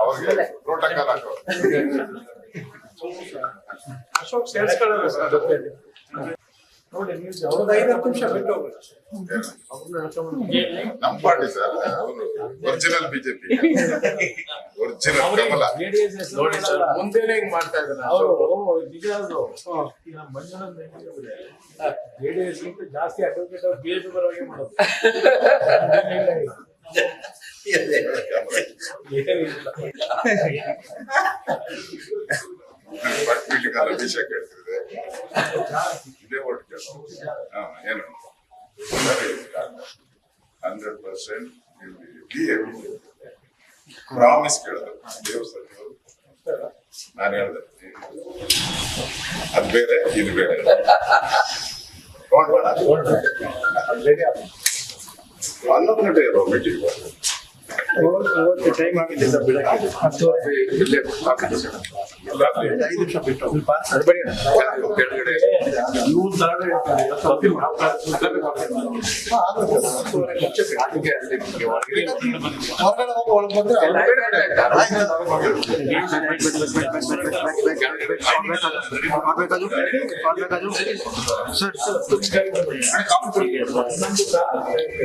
ಅವ್ರಿಗೆ ಪ್ರೋಟೋಕಾಲ್ ಹಾಕೋ. ಅಶೋಕ್ ಸೇರಿಸ್ಕೊಳ್ಳೋದು ಸರ್ ಜೊತೆಯಲ್ಲಿ ನೋಡಿ. ನೀವು ಅವ್ರದ್ದು 5 ನಿಮಿಷ ಬಿಟ್ಟು ನಮ್ಮ ಪಾರ್ಟಿ ಸರ್, ಅವರು ಒರಿಜಿನಲ್ ಬಿಜೆಪಿ, ಒರಿಜಿನಲ್ ಕಮಲ. ನೋಡಿ ಸರ್, ಮುಂದೆನೆ ಹಿಂಗ್ ಮಾಡ್ತಾ ಇದ್ದಾರೆ JDS ಜಾಸ್ತಿ ಅಡ್ವೊಕೇಟ್ ಅವ್ರು BJP ಪರವಾಗಿ ಮಾಡೋದು. ಅಭಿಷೇಕ್ ಹೇಳ್ತಿದೆ ಇದೇ ಓಟ್ ಕೇಳೋ ಏನು 100% ಪ್ರಾಮಿಸ್ ಕೇಳಿದ್ರು ದೇವಸ್ಥಾನ. ನಾನು ಹೇಳ್ದೆ ಅದ್ ಬೇರೆ ಇದು ಬೇರೆ. ಹನ್ನೊಂದು ಗಂಟೆ ಇರೋ ಮೀಟಿಂಗ್ ಟೈಮ್ ಆಗಿದೆ ಸರ್, ಬೆಳಗ್ಗೆ 10:30 ಇಲ್ಲೇ 5 ನಿಮಿಷ ಬಿಟ್ಟು ಕೆಳಗಡೆ ಹೊರಗಡೆ ಹೋಗಿ ಒಳಗೆ ಬಂದ್ರೆ ಸರ್